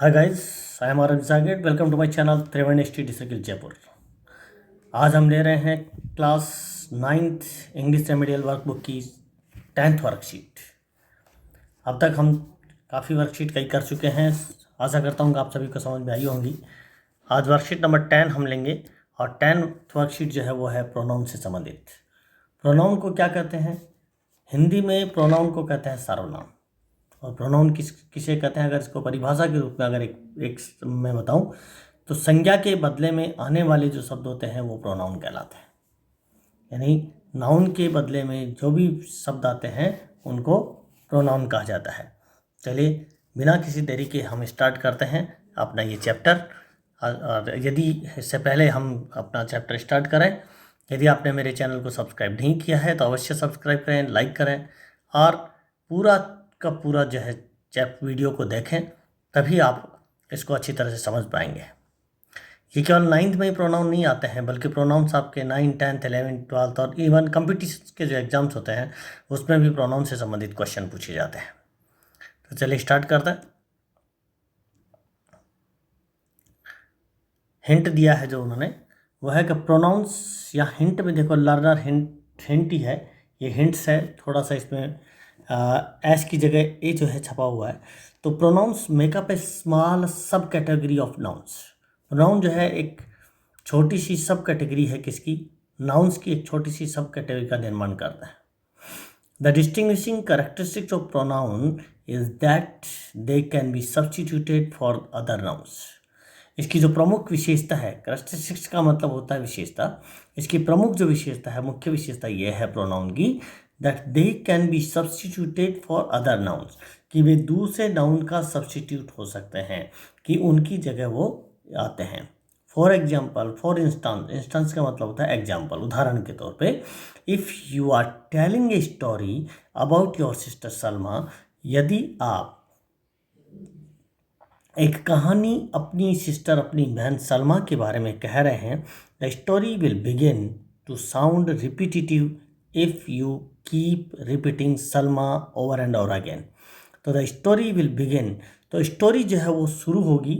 Hi guys, I am R Zakir. Welcome to my channel Triveni study circle Jaipur. आज हम ले रहे हैं class 9th English remedial workbook की 10th वर्कशीट। अब तक हम काफ़ी वर्कशीट कई कर चुके हैं। आशा करता हूँ कि आप सभी को समझ में आई होंगी। आज वर्कशीट नंबर 10 हम लेंगे और 10th वर्कशीट जो है वो है प्रोनाउन से संबंधित। प्रोनाउन को क्या कहते हैं? हिंदी में प्रोनाउन को कहते हैं सर्वनाम। और प्रोनाउन किसे कहते हैं? अगर इसको परिभाषा के रूप में अगर एक मैं बताऊं तो संज्ञा के बदले में आने वाले जो शब्द होते हैं वो प्रोनाउन कहलाते हैं। यानी नाउन के बदले में जो भी शब्द आते हैं उनको प्रोनाउन कहा जाता है। चलिए बिना किसी देरी के हम स्टार्ट करते हैं अपना ये चैप्टर। और यदि इससे पहले हम अपना चैप्टर स्टार्ट करें, यदि आपने मेरे चैनल को सब्सक्राइब नहीं किया है तो अवश्य सब्सक्राइब करें, लाइक करें और पूरा का पूरा जो है वीडियो को देखें, तभी आप इसको अच्छी तरह से समझ पाएंगे। ये केवल 9th में ही प्रोनाउन नहीं आते हैं, बल्कि प्रोनाउंस आपके 9th, 10th, 11th, 12th और इवन कंपटीशन के जो एग्जाम्स होते हैं उसमें भी प्रोनाउन से संबंधित क्वेश्चन पूछे जाते हैं। तो चलिए स्टार्ट करते हैं। हिंट दिया है जो उन्होंने, वो है कि प्रोनाउंस या हिंट में देखो, लर्नर हिंट ही है, ये हिंट्स है। थोड़ा सा इसमें एस की जगह ए जो है छपा हुआ है। तो प्रोनाउंस मेकअप ए स्मॉल सब कैटेगरी ऑफ नाउन्स। प्रोनाउन जो है एक छोटी सी सब कैटेगरी है, किसकी? नाउन्स की एक छोटी सी सब कैटेगरी का निर्माण करता है। The distinguishing characteristics of pronoun is that they can be substituted for other nouns. इसकी जो प्रमुख विशेषता है, कैरेक्टरिस्टिक्स का मतलब होता है विशेषता, इसकी प्रमुख जो विशेषता है, मुख्य विशेषता यह है प्रोनाउन की, that they can be substituted for other nouns, कि वे दूसरे नाउन का सब्स्टिट्यूट हो सकते हैं, कि उनकी जगह वो आते हैं। For example, for instance, instance का मतलब होता है एग्जाम्पल, उदाहरण के तौर पे, if you are telling a story about your sister Salma, यदि आप एक कहानी अपनी सिस्टर, अपनी बहन सलमा के बारे में कह रहे हैं, the story will begin to sound repetitive if you keep repeating Salma over and over again. तो द स्टोरी विल बिगिन, तो स्टोरी जो है वो शुरू होगी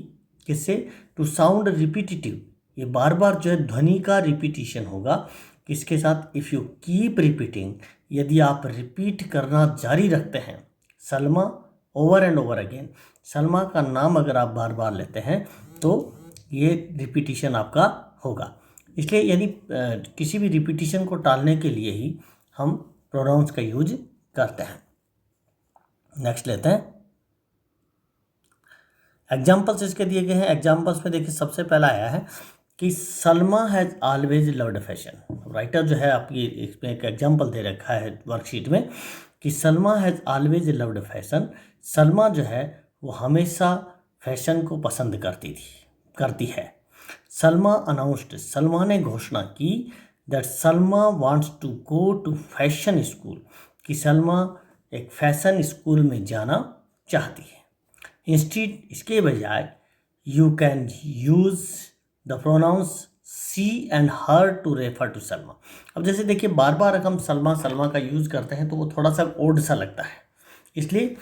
किससे? टू साउंड रिपीटिटिव, ये बार बार जो है ध्वनि का रिपीटिशन होगा। किसके साथ? इफ़ यू कीप रिपीटिंग, यदि आप रिपीट करना जारी रखते हैं, Salma over and over again, Salma का नाम अगर आप बार बार लेते हैं तो ये रिपीटिशन आपका होगा। इसलिए यदि किसी भी रिपीटिशन को टालने के लिए ही हम प्रोनाउंस का यूज करते हैं। नेक्स्ट लेते हैं एग्जाम्पल्स इसके दिए गए हैं। एग्जाम्पल्स में देखिए सबसे पहला आया है कि Salma has always loved fashion. Writer जो है आपकी इसमें एक एग्जाम्पल दे रखा है वर्कशीट में कि Salma has always loved fashion. Salma जो है वो हमेशा फैशन को पसंद करती है। सलमा अनाउंस्ड, सलमा ने घोषणा की, that Salma wants to go to fashion school, कि सलमा एक फैशन स्कूल में जाना चाहती है। इंस्टीड, इसके बजाय, you can use the pronouns she and her to refer to Salma. अब जैसे देखिए बार बार अगर हम सलमा का यूज़ करते हैं तो वो थोड़ा सा ओड सा लगता है, इसलिए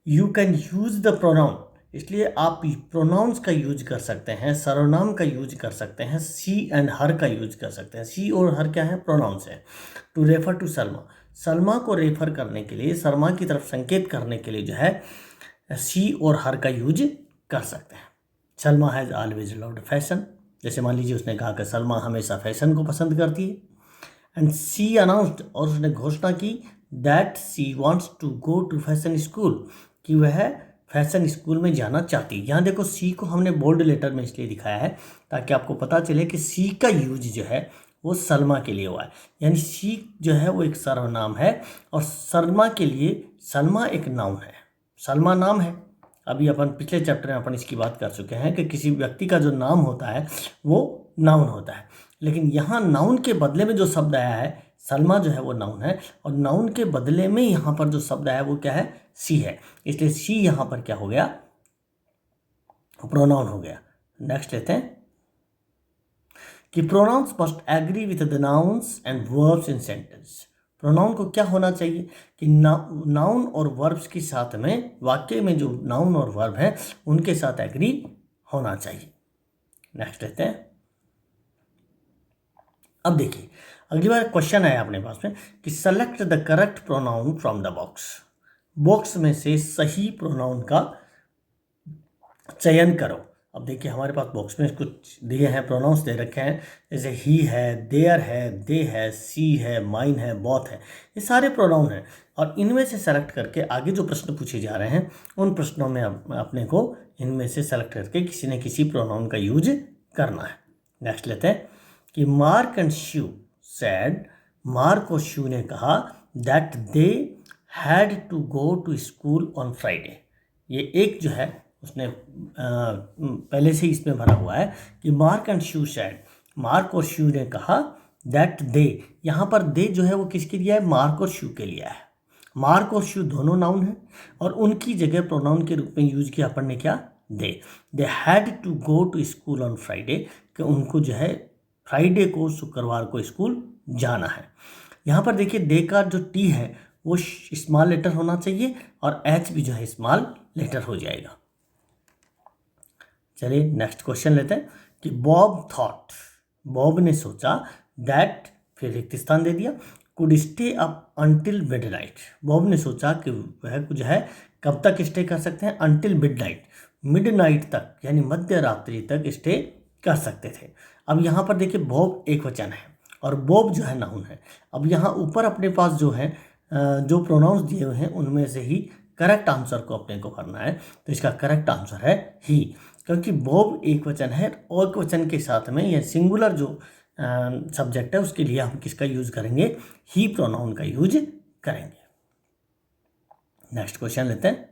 you can use the pronoun, इसलिए आप प्रोनाउंस का यूज कर सकते हैं, सर्वनाम का यूज कर सकते हैं, सी एंड हर का यूज कर सकते हैं। सी और हर क्या है? प्रोनाउंस है। To refer to Salma, Salma को रेफर करने के लिए, सलमा की तरफ संकेत करने के लिए जो है सी और हर का यूज कर सकते हैं। Salma has always loved fashion, जैसे मान लीजिए उसने कहा कि सलमा हमेशा फैशन को पसंद करती है। एंड सी अनाउंस्ड, और उसने घोषणा की, that she wants to go to fashion school, कि वह फैशन स्कूल में जाना चाहती है। यहाँ देखो सी को हमने बोल्ड लेटर में इसलिए दिखाया है ताकि आपको पता चले कि सी का यूज जो है वो सलमा के लिए हुआ है। यानी सी जो है वो एक सर्वनाम है और सलमा के लिए सलमा एक नाउन है। सलमा नाम है, अभी अपन पिछले चैप्टर में अपन इसकी बात कर चुके हैं कि किसी व्यक्ति का जो नाम होता है वो नाउन होता है, लेकिन यहाँ नाउन के बदले में जो शब्द आया है, सलमा जो है वो नाउन है, और नाउन के बदले में यहाँ पर जो शब्द आया वो क्या है? सी है, इसलिए सी यहाँ पर क्या हो गया? प्रोनाउन हो गया। नेक्स्ट लेते हैं कि pronouns must agree with the nouns and verbs in sentence. Pronoun को क्या होना चाहिए कि नाउन और वर्ब्स के साथ में, वाक्य में जो नाउन और वर्ब है उनके साथ एग्री होना चाहिए। नेक्स्ट लेते हैं। अब देखिए अगली बार क्वेश्चन है अपने पास में कि select the correct pronoun from the box. Box में से सही प्रोनाउन का चयन करो। अब देखिए हमारे पास बॉक्स में कुछ दिए हैं, प्रोनाउंस दे रखे हैं, जैसे ही है, देयर है, दे है, सी है, माइन है, बोथ है, ये सारे प्रोनाउन हैं। और इनमें से सेलेक्ट करके आगे जो प्रश्न पूछे जा रहे हैं उन प्रश्नों में अपने को इनमें से सेलेक्ट करके किसी न किसी प्रोनाउन का यूज करना है। नेक्स्ट लेते हैं कि Mark and Sue said, Mark और शू ने कहा that they had to go to school on Friday. ये एक जो है उसने पहले से इसमें भरा हुआ है कि Mark and Sue said, Mark और शू ने कहा दैट दे, यहाँ पर दे जो है वो किसके लिए है, मार्क और शू के लिए है। मार्क और शू दोनों नाउन हैं और उनकी जगह प्रोनाउन के रूप में यूज किया अपन ने क्या, they had to go to school on Friday, कि उनको जो है फ्राइडे को, शुक्रवार को स्कूल जाना है। यहाँ पर देखिए दे का जो टी है वो स्मॉल लेटर होना चाहिए और एच भी जो है स्मॉल लेटर हो जाएगा। चलिए नेक्स्ट क्वेश्चन लेते हैं कि बॉब थॉट, बॉब ने सोचा दैट, फिर रिक्त स्थान दे दिया, could stay up until midnight. Bob ने सोचा कि वह जो है कब तक स्टे कर सकते हैं, अंटिल मिडनाइट, मिडनाइट तक यानी मध्य रात्रि तक स्टे कर सकते थे। अब यहाँ पर देखिए बॉब एक वचन है और बॉब जो है नाउन है। अब यहाँ ऊपर अपने पास जो है जो प्रोनाउंस दिए हुए हैं उनमें से ही करेक्ट आंसर को अपने को करना है। तो इसका करेक्ट आंसर है ही, क्योंकि बॉब एक वचन है और एक वचन के साथ में यह सिंगुलर जो सब्जेक्ट है उसके लिए हम किसका यूज करेंगे, ही प्रोनाउन का यूज करेंगे। नेक्स्ट क्वेश्चन लेते हैं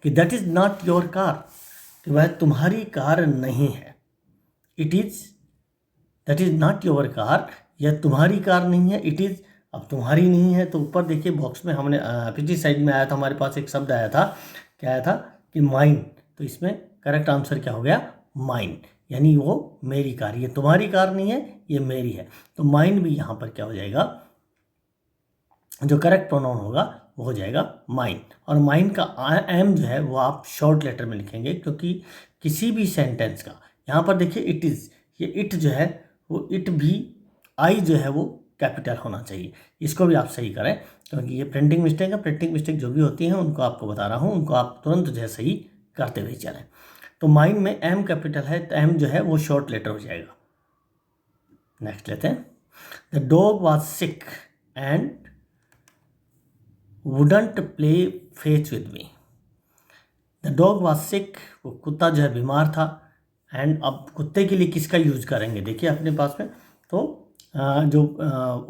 कि that is not your car, कि वह तुम्हारी कार नहीं है। It is, that is not your car, यह तुम्हारी कार नहीं है। इट इज, अब तुम्हारी नहीं है तो ऊपर देखिए बॉक्स में हमने पिछली साइड में आया था, हमारे पास एक शब्द आया था, क्या आया था कि माइन, तो इसमें करेक्ट आंसर क्या हो गया, माइन, यानी वो मेरी कार, ये तुम्हारी कार नहीं है, ये मेरी है। तो माइन भी यहाँ पर क्या हो जाएगा, जो करेक्ट प्रोनाउन होगा वो हो जाएगा माइन। और माइन का एम जो है वो आप शॉर्ट लेटर में लिखेंगे, क्योंकि किसी भी सेंटेंस का, यहाँ पर देखिए इट इज़, ये इट जो है वो इट भी, आई जो है वो कैपिटल होना चाहिए। इसको भी आप सही करें, क्योंकि ये प्रिंटिंग मिस्टेक है। प्रिंटिंग मिस्टेक जो भी होती हैं उनको आपको बता रहा हूँ, उनको आप तुरंत जो है सही करते हुए चलें। तो माइन में एम कैपिटल है तो एम जो है वो शॉर्ट लेटर हो जाएगा। नेक्स्ट लेते हैं, the dog was sick and wouldn't play fetch with me. The dog was sick, वो कुत्ता जो है बीमार था। एंड अब कुत्ते के लिए किसका यूज करेंगे, देखिए अपने पास में तो जो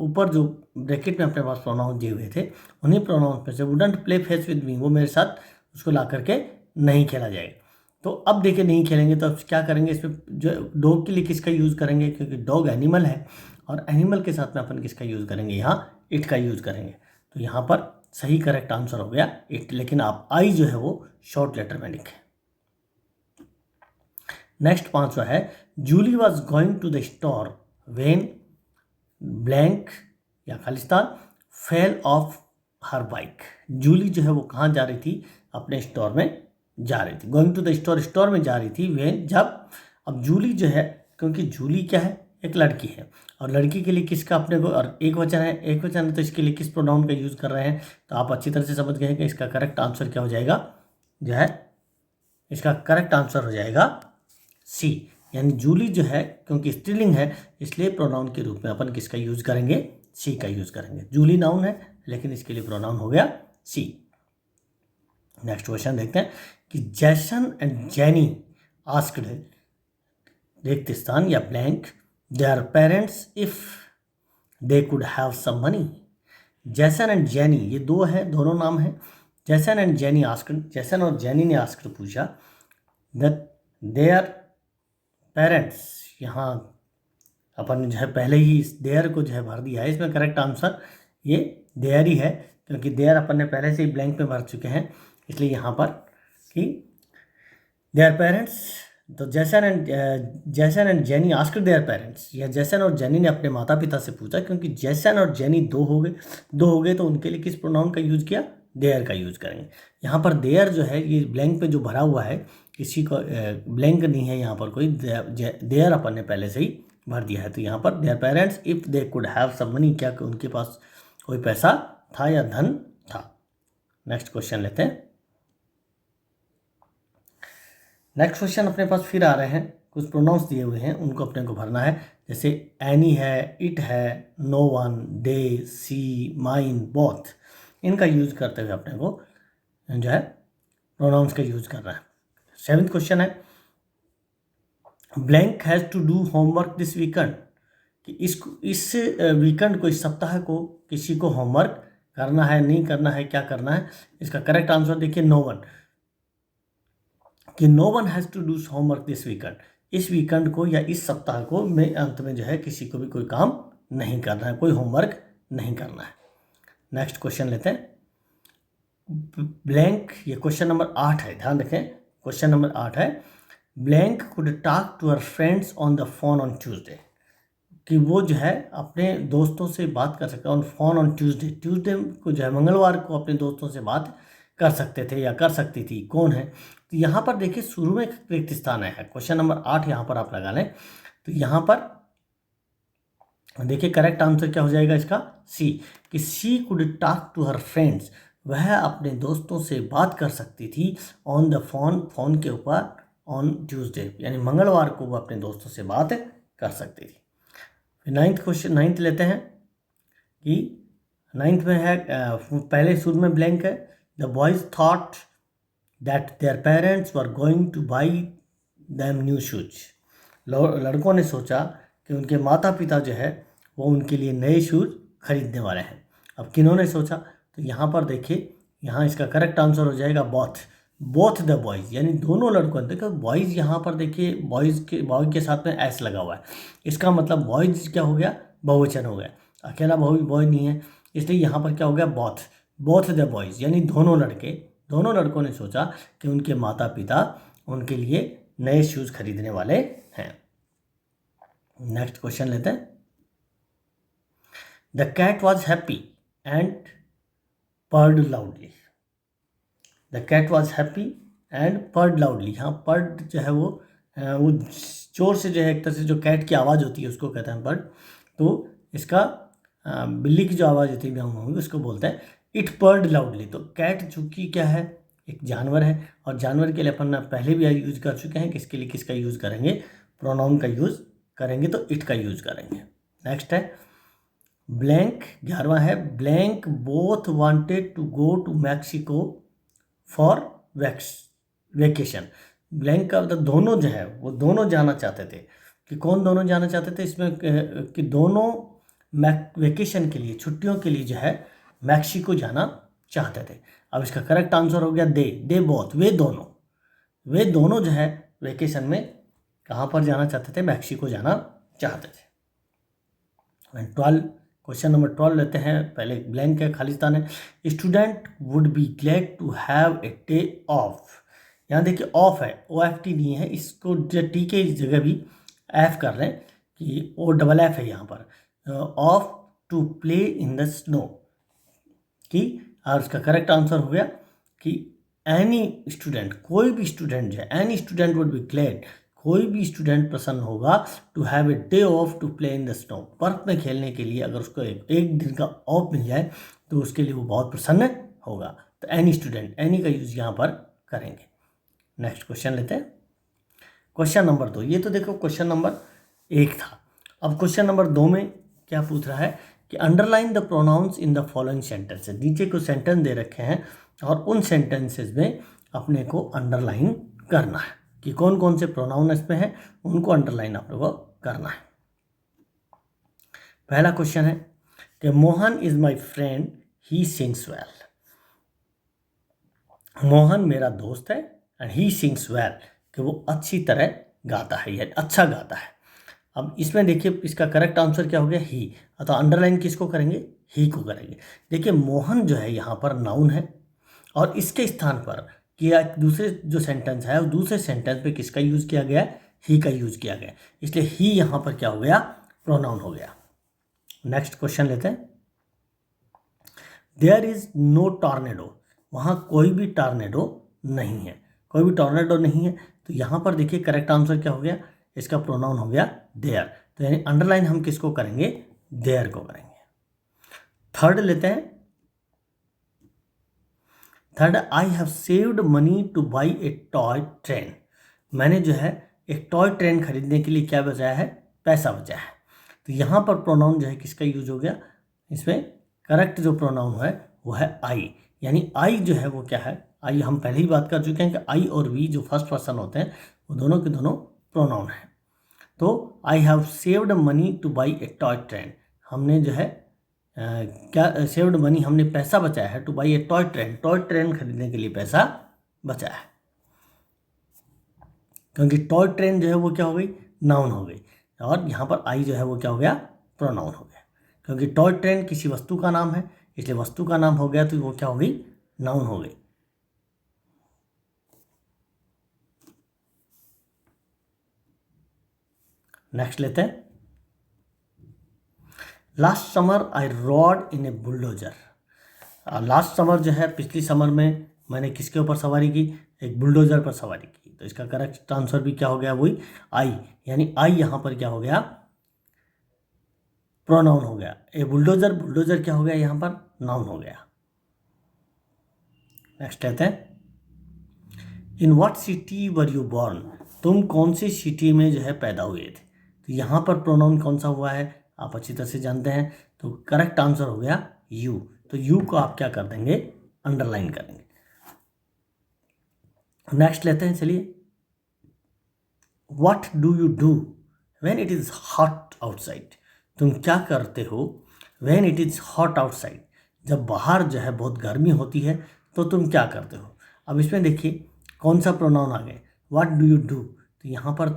ऊपर जो ब्रैकेट में अपने पास प्रोनाउन दिए हुए थे उन्हीं प्रोनाउन में से wouldn't play fetch with me, वो मेरे साथ उसको ला करके नहीं खेला जाएगा। तो अब देखिए नहीं खेलेंगे तो अब क्या करेंगे, इसमें जो डॉग के लिए किसका यूज़ करेंगे, क्योंकि डॉग एनिमल है और एनिमल के साथ में अपन किसका यूज़ करेंगे, यहाँ इट का यूज़ करेंगे। तो यहाँ पर सही करेक्ट आंसर हो गया इट, लेकिन आप आई जो है वो शॉर्ट लेटर में लिखें। नेक्स्ट पांचवा है, Julie was going to the store when blank या खालिस्तान fell off her bike. Julie जो है वो कहाँ जा रही थी, अपने स्टोर में जा रही थी। Going to the store, store में जा रही थी वेन, जब। अब जूली जो है, क्योंकि जूली क्या है, एक लड़की है और लड़की के लिए किसका अपने को, और एक वचन है, एक वचन है तो इसके लिए किस प्रोनाउन का यूज़ कर रहे हैं, तो आप अच्छी तरह से समझ गए कि इसका करेक्ट आंसर क्या हो जाएगा, जो है इसका करेक्ट आंसर हो जाएगा सी, यानी जूली जो है क्योंकि स्त्रीलिंग है इसलिए प्रोनाउन के रूप में अपन किसका यूज़ करेंगे, सी का यूज़ करेंगे। जूली नाउन है लेकिन इसके लिए प्रोनाउन हो गया सी। नेक्स्ट क्वेश्चन देखते हैं कि जैसन एंड जैनी आस्क्ड, रिक्त स्थान या blank, their parents if they could have some money. Jason and Jenny ये दो हैं, दोनों नाम हैं। जैसन एंड जैनी आस्क्ड, जैसन और जैनी ने आस्क्ड पूछा दैट देयर पेरेंट्स, यहाँ अपन जो है पहले ही इस देयर को जो है भर दिया है, इसमें करेक्ट आंसर ये देयर ही है, क्योंकि देयर अपन ने पहले से ही ब्लैंक में भर चुके हैं, इसलिए यहाँ पर कि देयर पेरेंट्स तो जैसन and jenny asked their parents, या जैसन और जेनी ने अपने माता पिता से पूछा, क्योंकि जैसन और जेनी दो हो गए तो उनके लिए किस प्रोनाउन का यूज किया, देयर का यूज करेंगे। यहाँ पर देयर जो है ये ब्लैंक पे जो भरा हुआ है, किसी को ब्लैंक नहीं है यहाँ पर कोई, देयर अपन ने पहले से ही भर दिया है। तो यहाँ पर their parents if they could have some money, क्या उनके पास कोई पैसा था या धन था। नेक्स्ट क्वेश्चन लेते हैं। नेक्स्ट क्वेश्चन अपने पास फिर आ रहे हैं, कुछ प्रोनाउंस दिए हुए हैं, उनको अपने को भरना है। जैसे एनी है, इट है, नो वन, दे, सी, माइन, बोथ, इनका यूज करते हुए अपने को जो है प्रोनाउंस का यूज करना है। 7th क्वेश्चन है, blank has to do homework this weekend, कि इस वीकेंड को, इस सप्ताह को किसी को होमवर्क करना है, नहीं करना है, क्या करना है। इसका करेक्ट आंसर देखिए नो वन, कि no one has to do homework this weekend, इस वीकेंड को या इस सप्ताह को में अंत में जो है किसी को भी कोई काम नहीं करना है, कोई होमवर्क नहीं करना है। नेक्स्ट क्वेश्चन लेते हैं। ब्लैंक, ये क्वेश्चन नंबर 8 है, ध्यान रखें, क्वेश्चन नंबर 8 है, blank could talk to her friends on the phone on Tuesday, कि वो जो है अपने दोस्तों से बात कर सकता है ऑन फोन ऑन ट्यूसडे को जो है मंगलवार को अपने दोस्तों से बात कर सकते थे या कर सकती थी, कौन है। तो यहाँ पर देखिए शुरू में रिक्त स्थान है, क्वेश्चन नंबर 8 यहाँ पर आप लगा लें। तो यहाँ पर देखिए करेक्ट आंसर क्या हो जाएगा इसका, सी, कि she could talk to her friends, वह अपने दोस्तों से बात कर सकती थी ऑन द फोन के ऊपर ऑन ट्यूसडे, यानी मंगलवार को वो अपने दोस्तों से बात कर सकती थी। फिर 9th क्वेश्चन, 9th लेते हैं, कि 9th में है, पहले शुरू में ब्लैंक है, the boys thought that their parents were going two by them new shoes, लड़कों ने सोचा कि उनके माता पिता जो है वो उनके लिए नए शूज खरीदने वाले हैं। अब किन्होंने सोचा, तो यहाँ पर देखिए, यहाँ इसका करेक्ट आंसर हो जाएगा बोथ द बॉयज़, यानी दोनों लड़कों ने। देखो बॉयज़ यहाँ पर देखिए, बॉय के साथ में एस लगा हुआ है, इसका मतलब बॉयज़ क्या हो गया, बहुवचन हो गया, अकेला बॉय नहीं है, इसलिए यहाँ पर क्या हो गया, बोथ द बॉयज़, यानी दोनों लड़कों ने सोचा कि उनके माता पिता उनके लिए नए शूज़ खरीदने वाले हैं। नेक्स्ट क्वेश्चन लेते हैं। The cat was happy and purred loudly, the cat was happy and purred loudly, यहाँ पर्ड जो है वो जोर से जो है, एक तरह से जो कैट की आवाज़ होती है उसको कहते हैं पर्ड। तो इसका बिल्ली की जो आवाज़ होती है उसको बोलते हैं इट पर्ड लाउडली। तो कैट चूँकि क्या है, एक जानवर है, और जानवर के लिए अपन पहले भी यूज कर चुके हैं, किसके लिए किसका यूज़ करेंगे, प्रोनाउन का यूज़ करेंगे, तो इट का यूज़ करेंगे। नेक्स्ट है ब्लैंक, 11वां है, blank both wanted to go to Mexico for vacation, blank का मतलब दोनों जो है वो दोनों जाना चाहते थे, कि कौन दोनों जाना चाहते थे इसमें, कि दोनों वेकेशन के लिए, छुट्टियों के लिए जो है मैक्सिको जाना चाहते थे। अब इसका करेक्ट आंसर हो गया दे बोथ, वे दोनों जो है वेकेशन में कहाँ पर जाना चाहते थे, मैक्सिको जाना चाहते थे। 12, क्वेश्चन नंबर 12 लेते हैं, पहले ब्लैंक है, खालिस्तान है, student would be glad to have a day off, यहाँ देखिए ऑफ है, OFT नहीं है, इसको टी के जगह भी एफ कर लें, कि OFF है यहाँ पर, off to play in the snow, कि और उसका करेक्ट आंसर हो गया कि एनी स्टूडेंट, कोई भी स्टूडेंट जो है, any student would be glad, कोई भी स्टूडेंट प्रसन्न होगा to have a day off to play in the snow, बर्फ में खेलने के लिए अगर उसको एक दिन का ऑफ मिल जाए तो उसके लिए वो बहुत प्रसन्न होगा। तो एनी स्टूडेंट, एनी का यूज़ यहाँ पर करेंगे। नेक्स्ट क्वेश्चन लेते हैं, क्वेश्चन नंबर 2। ये तो देखो क्वेश्चन नंबर 1 था, अब क्वेश्चन नंबर 2 में क्या पूछ रहा है कि underline the pronounce in the following sentences, नीचे को सेंटेंस दे रखे हैं और उन सेंटेंसेस में अपने को अंडरलाइन करना है, कि कौन कौन से प्रोनाउन इसमें हैं, उनको अंडरलाइन अपने को करना है। पहला क्वेश्चन है कि Mohan is my friend, he sings well, Mohan मेरा दोस्त है, एंड ही सिंग्स वेल, कि वो अच्छी तरह गाता है या अच्छा गाता है। अब इसमें देखिए इसका करेक्ट आंसर क्या हो गया, ही, तो अंडरलाइन किसको करेंगे, ही को करेंगे। देखिए मोहन जो है यहाँ पर नाउन है, और इसके स्थान पर किया, दूसरे जो सेंटेंस है दूसरे सेंटेंस पे किसका यूज़ किया गया, ही का यूज़ किया गया, इसलिए ही यहाँ पर क्या हो गया, प्रोनाउन हो गया। नेक्स्ट क्वेश्चन लेते हैं। देयर इज नो टॉर्नेडो, वहाँ कोई भी टॉर्नेडो नहीं है, कोई भी टॉर्नेडो नहीं है, तो यहाँ पर देखिए करेक्ट आंसर क्या हो गया, इसका प्रोनाउन हो गया देयर, तो यानी अंडरलाइन हम किसको करेंगे, देयर को करेंगे। थर्ड लेते हैं। Third, I have saved money two by A toy train, मैंने जो है एक टॉय ट्रेन खरीदने के लिए क्या बचाया है, पैसा बचाया है। तो यहाँ पर प्रोनाउन जो है किसका यूज हो गया, इसमें करेक्ट जो प्रोनाउन है वो है आई, यानी आई जो है वो क्या है, आई हम पहले ही बात कर चुके हैं कि आई और वी जो फर्स्ट पर्सन होते हैं वो दोनों के दोनों प्रोनाउन हैं। तो I have saved money two by A toy train, हमने जो है क्या सेव्ड मनी, हमने पैसा बचाया है, two by A toy train, toy train खरीदने के लिए पैसा बचाया है, क्योंकि टॉय ट्रेन जो है वो क्या हो गई, नाउन हो गई, और यहाँ पर आई जो है वो क्या हो गया, प्रोनाउन हो गया, क्योंकि टॉय ट्रेन किसी वस्तु का नाम है, इसलिए वस्तु का नाम हो गया तो वो क्या हो गई, नाउन हो गई। नेक्स्ट लेते हैं। लास्ट समर आई रॉड इन ए बुलडोजर, लास्ट समर जो है पिछली समर में मैंने किसके ऊपर सवारी की, एक बुलडोजर पर सवारी की, तो इसका करेक्ट आंसर भी क्या हो गया, वही आई, यानी आई यहाँ पर क्या हो गया, प्रोनाउन हो गया। ए बुलडोजर, बुलडोजर क्या हो गया यहाँ पर, नाउन हो गया। नेक्स्ट लेते हैं। In what city were you born, तुम कौन सी सिटी में जो है पैदा हुए थे, तो यहाँ पर प्रोनाउन कौन सा हुआ है आप अच्छी तरह से जानते हैं, तो करेक्ट आंसर हो गया यू, तो यू को आप क्या कर देंगे, अंडरलाइन करेंगे। नेक्स्ट लेते हैं, चलिए। What do you do when it is hot outside, तुम क्या करते हो when it is hot outside, जब बाहर जो है बहुत गर्मी होती है तो तुम क्या करते हो। अब इसमें देखिए कौन सा प्रोनाउन आ गए, व्हाट डू यू डू, तो यहाँ पर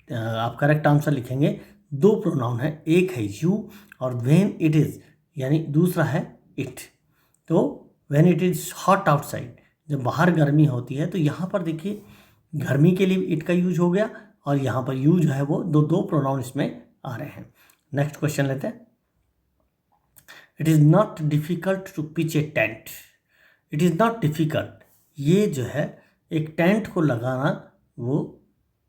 आप करेक्ट आंसर लिखेंगे, दो प्रोनाउन है, एक है यू और व्हेन इट इज़, यानी दूसरा है इट। तो when it is hot outside, जब बाहर गर्मी होती है, तो यहाँ पर देखिए गर्मी के लिए इट का यूज हो गया, और यहाँ पर यू जो है वो दो प्रोनाउन इसमें आ रहे हैं। नेक्स्ट क्वेश्चन लेते हैं। It is not difficult to pitch a tent, it is not difficult, ये जो है एक टेंट को लगाना वो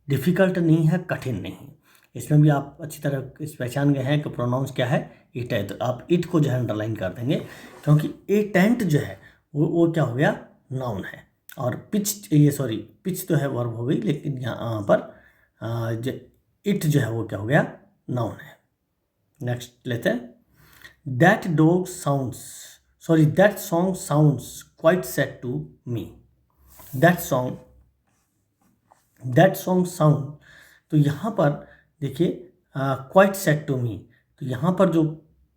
डिफ़िकल्ट नहीं है, कठिन नहीं। इसमें भी आप अच्छी तरह इस पहचान गए हैं कि प्रोनाउंस क्या है, इट है, तो आप इट को जो है अंडरलाइन कर देंगे, क्योंकि ए टेंट जो है वो क्या हो गया, नाउन है, और पिच, ये सॉरी पिच तो है वर्ब हो गई, लेकिन यहाँ पर जो इट जो है वो क्या हो गया, नाउन है। नेक्स्ट लेते हैं। That dog sounds, sorry that song sounds quite sad to me, that song sound, तो यहाँ पर देखिए क्वाइट सैड टू मी, तो यहाँ पर जो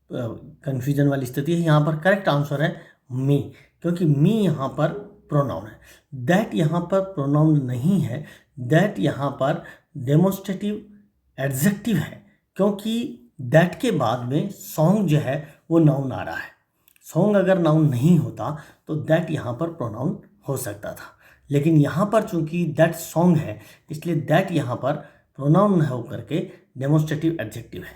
कन्फ्यूजन वाली स्थिति है, यहाँ पर करेक्ट आंसर है मी, क्योंकि मी यहाँ पर प्रोनाउन है, दैट यहाँ पर प्रोनाउन नहीं है, दैट यहाँ पर डेमोन्स्ट्रेटिव एडजेक्टिव है, क्योंकि दैट के बाद में सॉन्ग जो है वो नाउन आ रहा है, सॉन्ग अगर नाउन नहीं होता तो दैट यहाँ पर प्रोनाउन हो सकता था, लेकिन यहाँ पर चूंकि दैट सॉन्ग है इसलिए दैट यहाँ पर प्रोनाउन हो करके डेमोन्स्ट्रेटिव एडजेक्टिव है।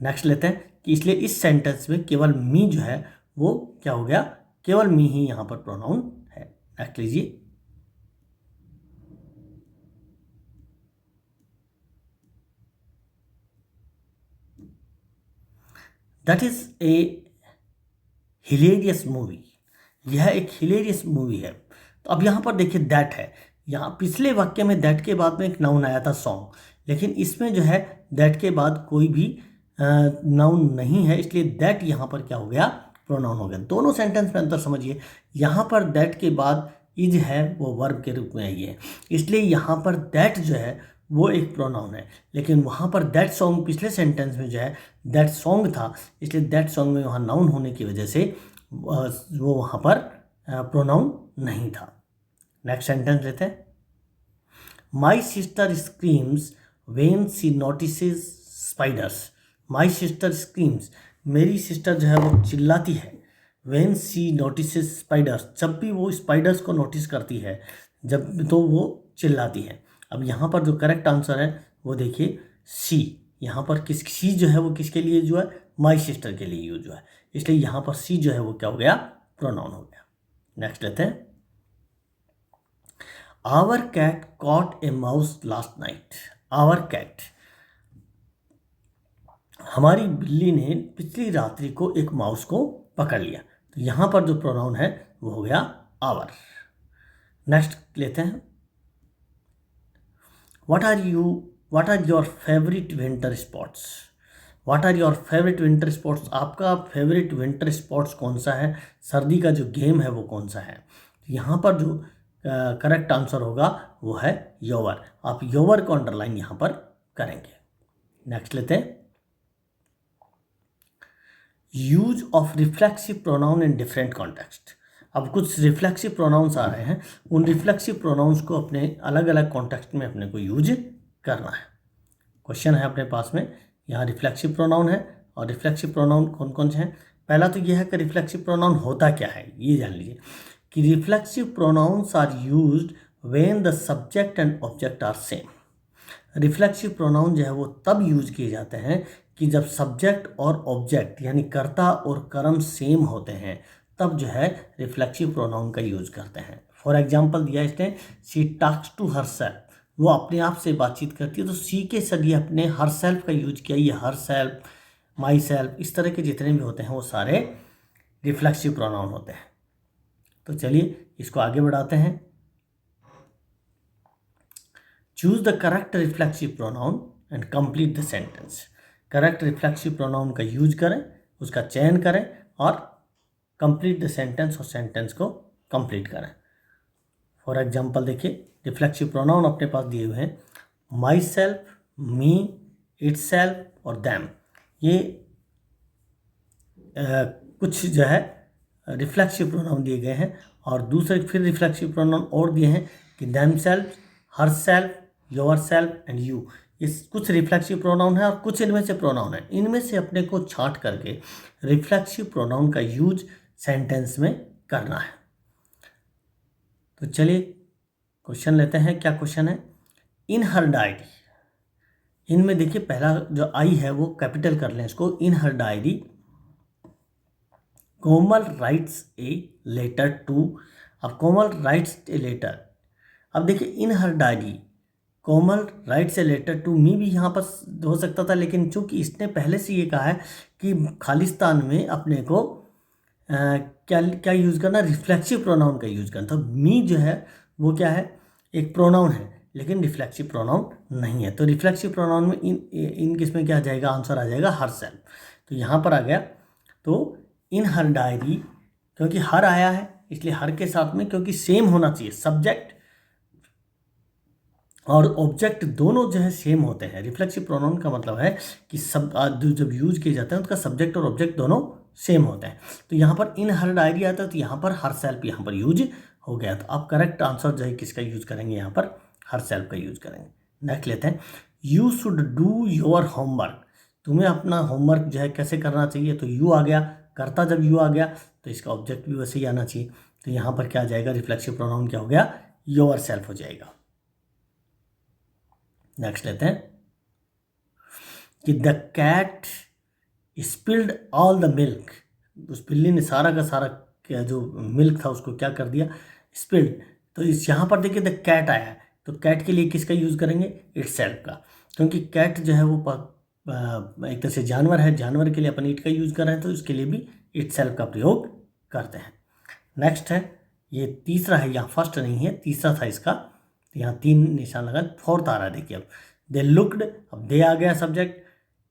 नेक्स्ट लेते हैं कि इसलिए इस सेंटेंस में केवल मी जो है वो क्या हो गया, केवल मी ही यहाँ पर प्रोनाउन है। नेक्स्ट लीजिए। That is a hilarious movie, यह एक हिलेरियस मूवी है। तो अब यहाँ पर देखिए दैट है, यहाँ पिछले वाक्य में दैट के बाद में एक नाउन आया था सॉन्ग, लेकिन इसमें जो है दैट के बाद कोई भी नाउन नहीं है, इसलिए दैट यहाँ पर क्या हो गया, प्रोनाउन हो गया। दोनों सेंटेंस में अंतर समझिए, यहाँ पर दैट के बाद इज है वो वर्ब के रूप में आई है, इसलिए यहाँ पर दैट जो है वो एक प्रोनाउन है, लेकिन वहाँ पर दैट सॉन्ग पिछले सेंटेंस में जो है दैट सॉन्ग था, इसलिए दैट सॉन्ग में वहाँ नाउन होने की वजह से वो वहाँ पर प्रोनाउन नहीं था। नेक्स्ट सेंटेंस लेते हैं। My sister screams when she notices spiders, my sister screams, मेरी सिस्टर जो है वो चिल्लाती है व्हेन सी नोटिसेस स्पाइडर्स, जब भी वो स्पाइडर्स को नोटिस करती है जब, तो वो चिल्लाती है। अब यहाँ पर जो करेक्ट आंसर है वो देखिए सी। यहाँ पर किस सी जो है वो किसके लिए जो है, माई सिस्टर के लिए यूज हुआ है, इसलिए यहाँ पर सी जो है वो क्या हो गया, प्रोनाउन हो गया। नेक्स्ट लेते हैं, our cat caught a mouse last night. Our cat, हमारी बिल्ली ने पिछली रात्रि को एक माउस को पकड़ लिया, तो यहाँ पर जो प्रोनाउन है वो हो गया आवर। नेक्स्ट लेते हैं, what are your favourite winter spots. What are your favourite winter spots, आपका फेवरेट विंटर स्पॉट्स कौन सा है, सर्दी का जो गेम है वो कौन सा है। तो यहाँ पर जो करेक्ट आंसर होगा वो है योवर। आप योवर को अंडरलाइन यहाँ पर करेंगे। नेक्स्ट लेते हैं, use of reflexive pronoun in different context. अब कुछ रिफ्लेक्सिव प्रोनाउंस आ रहे हैं, उन रिफ्लेक्सिव प्रोनाउंस को अपने अलग अलग कॉन्टेक्स्ट में अपने को यूज करना है। क्वेश्चन है अपने पास में, यहाँ रिफ्लेक्सिव प्रोनाउन है और रिफ्लेक्सिव प्रोनाउन कौन कौन से हैं। पहला तो यह है कि रिफ्लेक्सिव प्रोनाउन होता क्या है, ये जान लीजिए कि reflexive pronouns are used when the subject and object are same. Reflexive pronoun जो है वो तब यूज किए जाते हैं कि जब सब्जेक्ट और ऑब्जेक्ट यानी कर्ता और कर्म सेम होते हैं, तब जो है रिफ्लेक्सिव प्रोनाउन का यूज करते हैं। फॉर एग्जाम्पल दिया इसने, she talks to herself, वो अपने आप से बातचीत करती है, तो सी के सरिए अपने हर सेल्फ का यूज किया। ये हर सेल्फ, माई सेल्फ, इस तरह के जितने भी होते हैं वो सारे रिफ्लेक्सिव प्रोनाउन होते हैं। तो चलिए इसको आगे बढ़ाते हैं। Choose the correct reflexive pronoun and complete the sentence. Correct reflexive pronoun का यूज करें, उसका चयन करें और कंप्लीट द सेंटेंस, और सेंटेंस को कंप्लीट करें। फॉर एग्जांपल देखिए, रिफ्लेक्सिव प्रोनाउन अपने पास दिए हुए हैं, माई सेल्फ, मी, इटसेल्फ और दैम। ये कुछ जो है रिफ्लेक्सिव प्रोनाउन दिए गए हैं, और दूसरे फिर रिफ्लेक्सिव प्रोनाउन और दिए हैं कि them self, her self, your self and you. इस कुछ रिफ्लेक्सिव प्रोनाउन है और कुछ इनमें से प्रोनाउन है, इनमें से अपने को छांट करके रिफ्लेक्सिव प्रोनाउन का यूज सेंटेंस में करना है। तो चलिए क्वेश्चन लेते हैं। क्या क्वेश्चन है, इन हर डायरी, इनमें देखिए पहला जो आई है वो कैपिटल कर लें इसको, in her diary Komal writes a letter to. अब कोमल राइट्स ए लेटर, अब देखिए in her diary, Komal writes a letter to me भी यहाँ पर हो सकता था, लेकिन चूंकि इसने पहले से ये कहा है कि खालिस्तान में अपने को क्या यूज़ करना, रिफ्लेक्सिव प्रोनाउन का यूज़ करना। तो मी जो है वो क्या है, एक प्रोनाउन है लेकिन रिफ्लेक्सिव प्रोनाउन नहीं है। तो रिफ्लेक्सिव प्रोनाउन में इन किसमें क्या आ जाएगा, आंसर आ जाएगा हर सेल्फ। तो यहाँ पर आ गया, तो इन हर डायरी, क्योंकि हर आया है इसलिए हर के साथ में, क्योंकि सेम होना चाहिए, सब्जेक्ट और ऑब्जेक्ट दोनों जो है सेम होते हैं। रिफ्लेक्सिव प्रोनाउन का मतलब है कि सब जब यूज किए जाते हैं उसका सब्जेक्ट और ऑब्जेक्ट दोनों सेम होते हैं। तो यहाँ पर इन हर डायरी आता है, तो यहाँ पर हर सेल्फ यहाँ पर यूज हो गया। तो आप करेक्ट आंसर जो है किसका यूज करेंगे, यहाँ पर हर सेल्फ का यूज करेंगे। नेक्स्ट लेते हैं, you should do your homework. तुम्हें अपना होमवर्क जो है कैसे करना चाहिए, तो यू आ गया, करता जब यू आ गया तो इसका ऑब्जेक्ट भी वैसे ही आना चाहिए। तो यहाँ पर क्या आ जाएगा, रिफ्लेक्सिव प्रोनाउन क्या हो गया, योर सेल्फ हो जाएगा। नेक्स्ट लेते हैं कि the cat spilled all the milk. उस बिल्ली ने सारा का सारा क्या जो मिल्क था उसको क्या कर दिया, स्पिल्ड। तो इस यहाँ पर देखिए द कैट आया है, तो कैट के लिए किसका यूज़ करेंगे, इटसेल्फ का, क्योंकि कैट जो है वो एक तरह से जानवर है, जानवर के लिए अपन इट का यूज़ कर रहे हैं, तो इसके लिए भी इटसेल्फ का प्रयोग करते हैं। नेक्स्ट है, ये तीसरा है, यहाँ फर्स्ट नहीं है, तीसरा था इसका, तो यहाँ 3 निशान लगा, फोर्थ आ रहा है देखिए। अब दे लुक्ड, अब दे आ गया subject,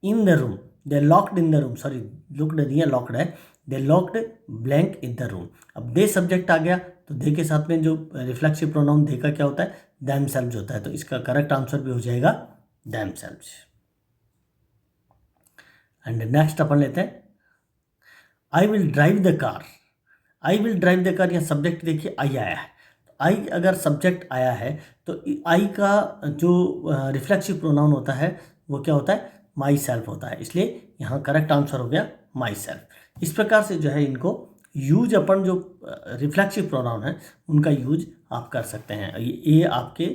in the room, they locked in the room, sorry looked नहीं है, लॉक्ड है, they locked blank in the room. अब दे सब्जेक्ट आ गया, तो दे के साथ में जो रिफ्लेक्सिव प्रोनाउन दे का क्या होता है, दैम सेल्फ होता है, तो इसका करेक्ट आंसर भी हो जाएगा दैम सेल्फ। एंड नेक्स्ट अपन लेते हैं, I will drive the car. I will drive the car, यहाँ सब्जेक्ट देखिए आई आया है, आई अगर सब्जेक्ट आया है तो आई का जो रिफ्लेक्सिव प्रोनाउन होता है वो क्या होता है, माई सेल्फ होता है, इसलिए यहाँ करेक्ट आंसर हो गया माई सेल्फ। इस प्रकार से जो है इनको यूज अपन जो रिफ्लेक्सिव प्रोनाउन है उनका यूज आप कर सकते हैं। ये आपके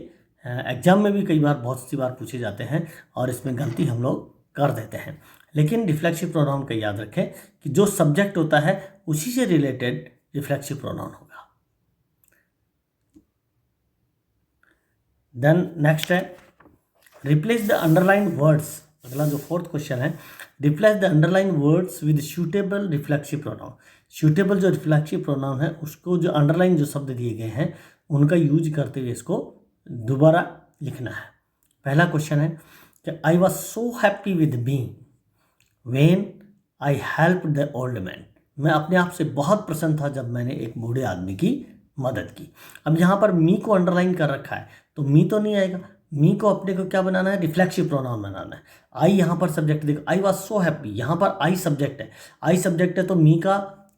एग्जाम में भी कई बार बहुत सी बार पूछे जाते हैं और इसमें गलती हम लोग कर देते हैं। लेकिन रिफ्लेक्सिव प्रोनाउन का याद रखें कि जो सब्जेक्ट होता है उसी से रिलेटेड रिफ्लेक्सिव प्रोनाउन होगा। देन नेक्स्ट है रिप्लेस द अंडरलाइन वर्ड्स। अगला जो फोर्थ क्वेश्चन है, replace the underline words with suitable reflexive pronoun. Suitable जो रिफ्लेक्सिव प्रोनाउन है उसको जो अंडरलाइन जो शब्द दिए गए हैं उनका यूज करते हुए इसको दोबारा लिखना है। पहला क्वेश्चन है कि I was so happy with me when I help the old man. मैं अपने आप से बहुत प्रसन्न था जब मैंने एक बूढ़े आदमी की मदद की। अब यहाँ पर मी को अंडरलाइन कर रखा है तो मी तो नहीं आएगा, मी को अपने को क्या बनाना है, रिफ्लेक्सिव प्रोनाउन बनाना है। आई यहाँ पर सब्जेक्ट, देखो आई वॉज सो हैप्पी, यहाँ पर आई सब्जेक्ट है, आई सब्जेक्ट है तो मी का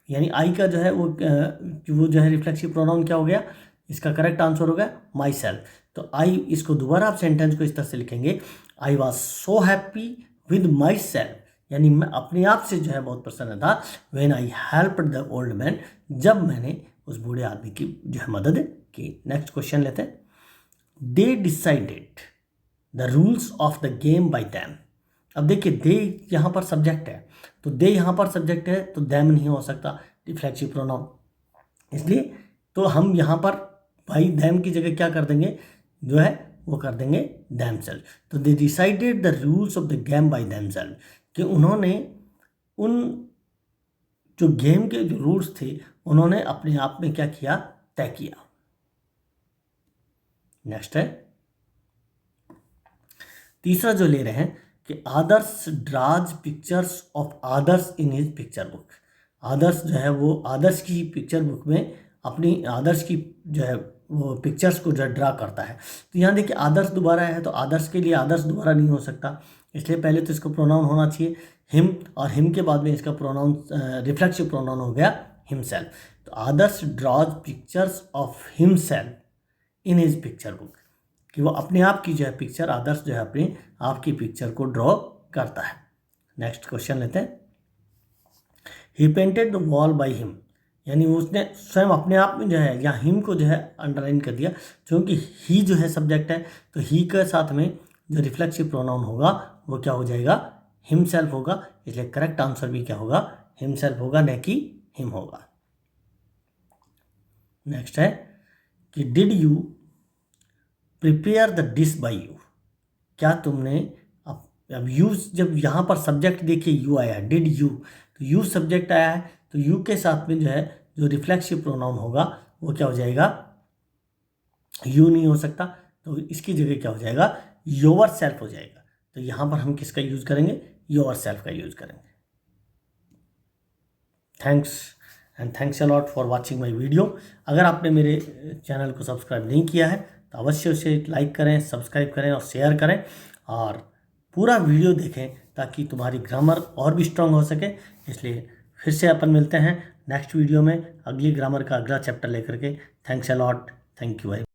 यानी आई का जो है वो जो है रिफ्लेक्सिव प्रोनाउन क्या हो गया, इसका करेक्ट आंसर हो गया माई सेल्फ। तो आई, इसको दोबारा आप सेंटेंस को इस तरह से लिखेंगे, I was so happy with my self, यानी मैं अपने आप से जो है बहुत प्रसन्न था when I helped the old man, जब मैंने उस बूढ़े आदमी की जो है मदद की। नेक्स्ट क्वेश्चन लेते हैं, they decided the rules of the game by them. अब देखिए दे यहाँ पर सब्जेक्ट है तो दे यहाँ पर सब्जेक्ट है तो दैम नहीं हो सकता रिफ्लेक्सिव प्रोनाउन, इसलिए तो हम यहाँ पर बाई दैम की जगह क्या कर देंगे, जो है वो कर देंगे दैम सेल्फ। तो they decided the rules of the game by themselves, कि उन्होंने उन जो गेम के जो रूल्स थे उन्होंने अपने आप में क्या किया, तय किया। नेक्स्ट है तीसरा जो ले रहे हैं कि Adarsh draws pictures of Adarsh in his picture book. Adarsh जो है वो आदर्श की पिक्चर बुक में अपनी आदर्श की जो है वो पिक्चर्स को जो है ड्रा करता है। तो यहाँ देखिए आदर्श दोबारा है तो आदर्श के लिए आदर्श दोबारा नहीं हो सकता, इसलिए पहले तो इसको प्रोनाउन होना चाहिए हिम, और हिम के बाद में इसका प्रोनाउन रिफ्लेक्सिव प्रोनाउन हो गया हिमसेल्फ। तो Adarsh draws pictures of himself in his picture book, कि वो अपने आप की जो है पिक्चर, आदर्श जो है अपने आप की पिक्चर को ड्रॉ करता है। नेक्स्ट क्वेश्चन लेते हैं, he painted the wall by him, यानी उसने स्वयं अपने आप में जो है या हिम को जो है अंडरलाइन कर दिया, क्योंकि ही जो है सब्जेक्ट है तो ही के साथ में जो रिफ्लेक्सिव प्रोनाउन होगा वो क्या हो जाएगा, हिमसेल्फ होगा, इसलिए करेक्ट आंसर भी क्या होगा, हिमसेल्फ होगा, न कि हिम होगा। नेक्स्ट है कि did you prepare the dish by you. क्या तुमने अब यू, जब यहाँ पर सब्जेक्ट देखिए यू आया, डिड यू, तो यू सब्जेक्ट आया है तो यू के साथ में जो है जो रिफ्लेक्सिव प्रोनाउन होगा वो क्या हो जाएगा, यू नहीं हो सकता, तो इसकी जगह क्या हो जाएगा, योर सेल्फ हो जाएगा। तो यहाँ पर हम किसका यूज करेंगे, योर सेल्फ का यूज करेंगे। Thanks a lot for watching my video. अगर आपने मेरे चैनल को सब्सक्राइब नहीं किया है तो अवश्य उसे लाइक करें, सब्सक्राइब करें और शेयर करें, और पूरा वीडियो देखें ताकि तुम्हारी ग्रामर और भी स्ट्रांग हो सके। इसलिए फिर से अपन मिलते हैं नेक्स्ट वीडियो में अगली ग्रामर का अगला चैप्टर लेकर के। Thanks a lot, thank you भाई।